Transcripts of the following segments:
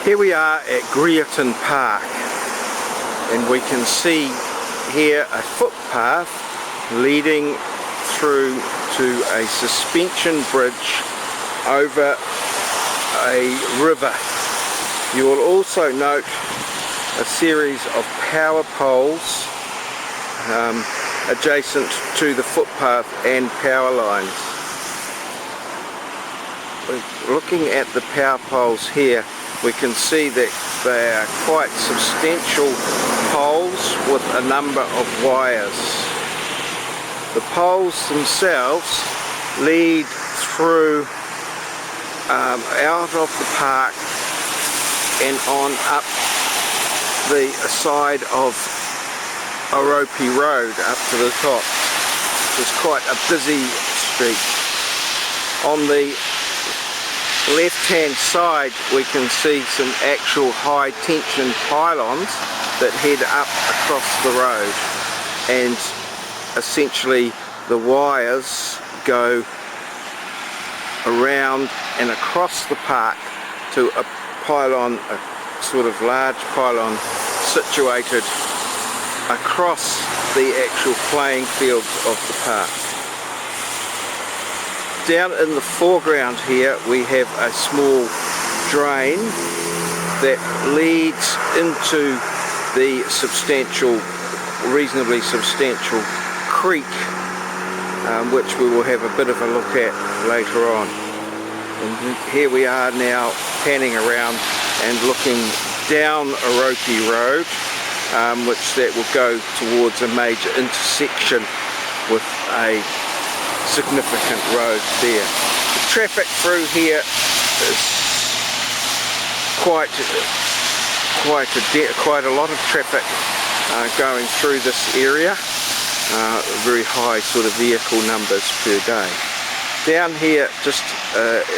Here we are at Greerton Park, and we can see here a footpath leading through to a suspension bridge over a river. You will also note a series of power poles adjacent to the footpath and power lines. Looking at the power poles here, we can see that they are quite substantial poles with a number of wires. The poles themselves lead through out of the park and on up the side of Oropi Road up to the top. It's quite a busy street. On the left hand side we can see some actual high tension pylons that head up across the road, and essentially the wires go around and across the park to a pylon, a sort of large pylon situated across the actual playing fields of the park. Down in the foreground here we have a small drain that leads into the reasonably substantial creek, which we will have a bit of a look at later on. And here we are now panning around and looking down Oropi Road, which that will go towards a major intersection with a significant road there. The traffic through here is quite a lot of traffic going through this area. Very high sort of vehicle numbers per day. Down here, just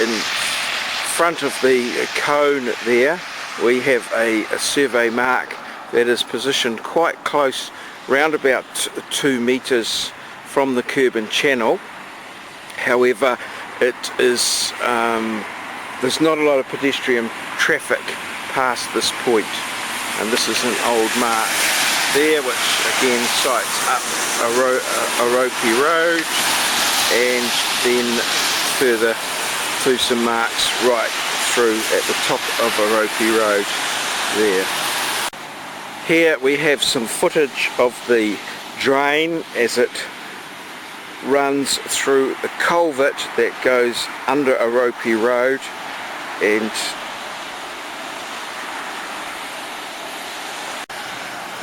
in front of the cone there, we have a survey mark that is positioned quite close, round about 2 metres from the curb and channel. However, it is there's not a lot of pedestrian traffic past this point, and this is an old mark there which again sites up Oropi Road, and then further to some marks right through at the top of Oropi Road there. Here we have some footage of the drain as it runs through the culvert that goes under Oropi Road, and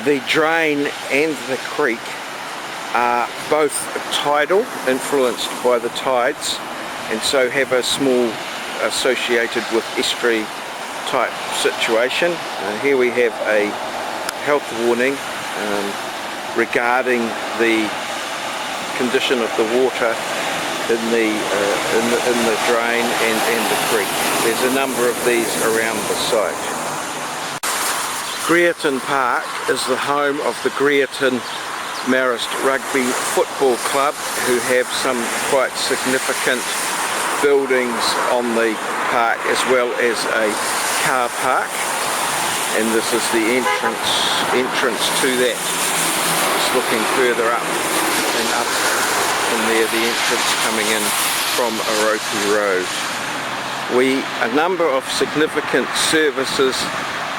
the drain and the creek are both tidal, influenced by the tides, and so have a small associated with estuary type situation. Here we have a health warning regarding the condition of the water in the drain and the creek. There's a number of these around the site. Greerton Park is the home of the Greerton Marist Rugby Football Club, who have some quite significant buildings on the park as well as a car park, and this is the entrance to that. Just looking further up and up from there, the entrance coming in from Oropi Road. A number of significant services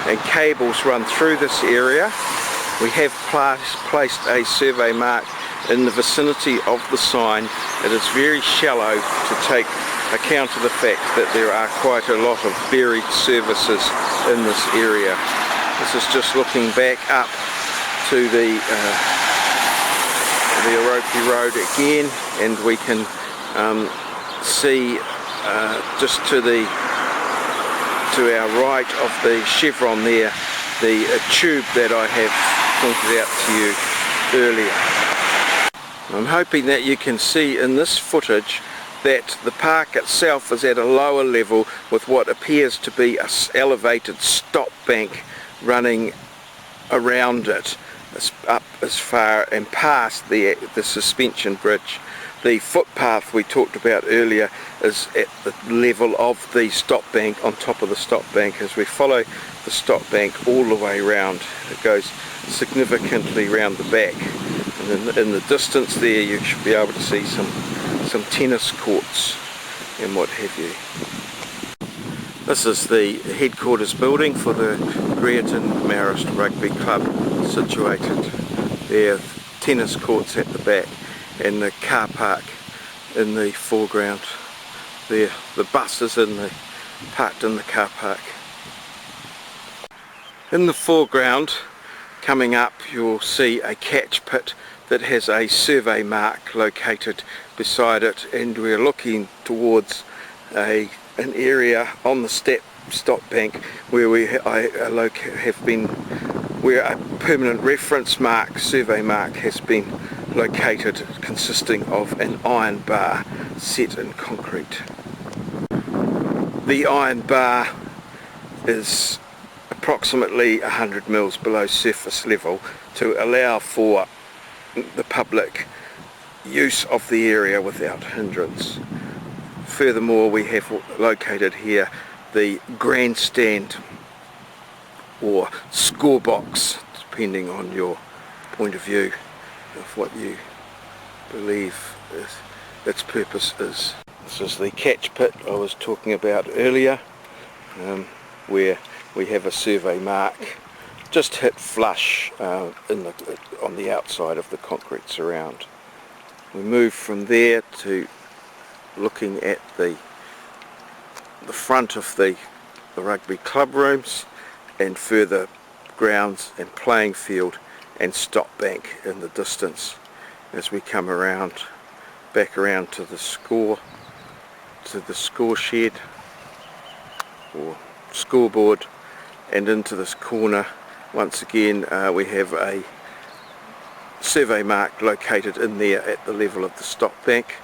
and cables run through this area. We have placed a survey mark in the vicinity of the sign. It is very shallow to take account of the fact that there are quite a lot of buried services in this area. This is just looking back up to the Oropi Road again, and we can see just to our right of the chevron there, the tube that I have pointed out to you earlier. I'm hoping that you can see in this footage that the park itself is at a lower level with what appears to be an elevated stop bank running around it, up as far and past the suspension bridge. The footpath we talked about earlier is at the level of the stop bank, on top of the stop bank. As we follow the stop bank all the way round, it goes significantly round the back, and in the distance there you should be able to see some tennis courts and what have you. This is the headquarters building for the Greerton Marist Rugby Club, situated there. Tennis courts at the back and the car park in the foreground there. The bus is parked in the car park. In the foreground, coming up, you'll see a catch pit that has a survey mark located beside it, and we're looking towards an area on the stop bank where where a permanent reference mark, survey mark, has been located, consisting of an iron bar set in concrete. The iron bar is approximately 100 mils below surface level to allow for the public use of the area without hindrance. Furthermore, we have located here the grandstand or score box, depending on your point of view of what you believe its purpose is. This is the catch pit I was talking about earlier, where we have a survey mark just hit flush on the outside of the concrete surround. We move from there to looking at the front of the rugby club rooms, and further grounds and playing field and stop bank in the distance, as we come back around to the score shed or scoreboard, and into this corner. Once again, we have a survey mark located in there at the level of the stop bank.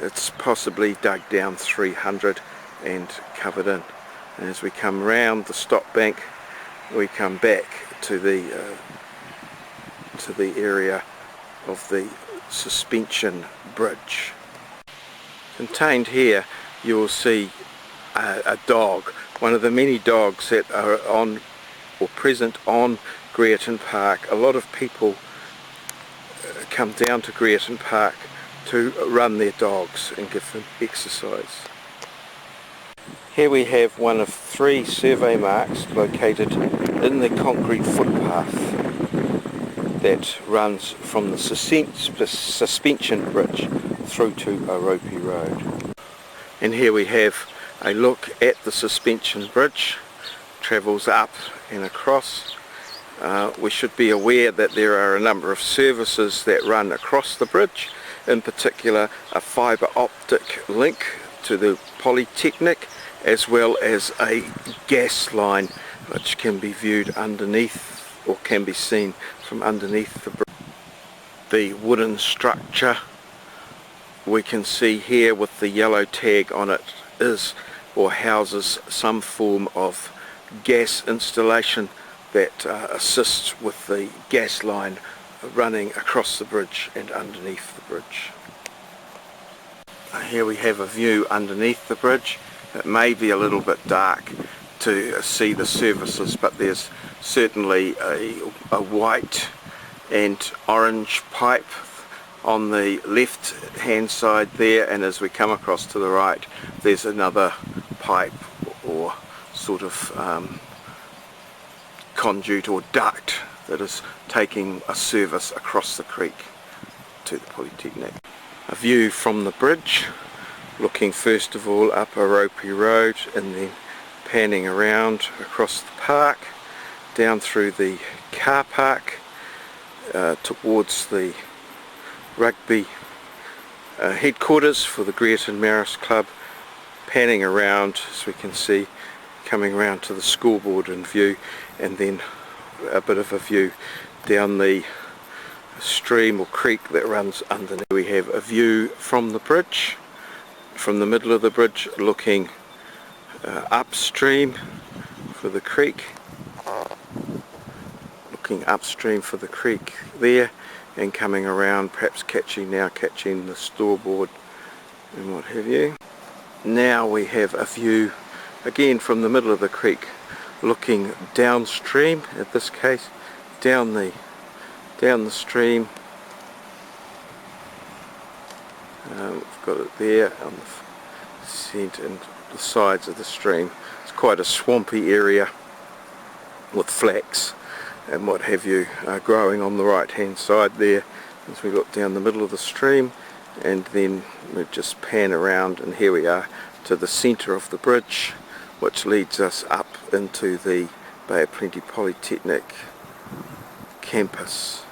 It's possibly dug down 300 and covered in. And as we come round the stop bank, we come back to the area of the suspension bridge. Contained here, you will see a dog, one of the many dogs that are on or present on Greerton Park. A lot of people come down to Greerton Park to run their dogs and give them exercise. Here we have one of 3 survey marks located in the concrete footpath that runs from the suspension bridge through to Oropi Road. And here we have a look at the suspension bridge, travels up and across. We should be aware that there are a number of services that run across the bridge, in particular a fibre optic link to the Polytechnic, as well as a gas line which can be viewed underneath, or can be seen from underneath the bridge. The wooden structure we can see here with the yellow tag on it is or houses some form of gas installation that assists with the gas line running across the bridge and underneath the bridge. Here we have a view underneath the bridge. It may be a little bit dark to see the services, but there's certainly a white and orange pipe on the left hand side there, and as we come across to the right, there's another pipe or sort of conduit or duct that is taking a service across the creek to the Polytechnic. A view from the bridge, looking first of all up Oropi Road and then panning around across the park, down through the car park towards the rugby headquarters for the Greerton Marist Club, panning around as we can see, coming around to the scoreboard in view, and then a bit of a view down the stream or creek that runs underneath. We have a view from the bridge, from the middle of the bridge, looking upstream for the creek, looking upstream for the creek there, and coming around, perhaps catching the starboard and what have you. Now we have a view again from the middle of the creek, looking downstream, in this case down the stream. We've got it there on the centre and the sides of the stream. It's quite a swampy area with flax and what have you growing on the right hand side there as we look down the middle of the stream, and then we just pan around and here we are to the centre of the bridge, which leads us up into the Bay of Plenty Polytechnic campus.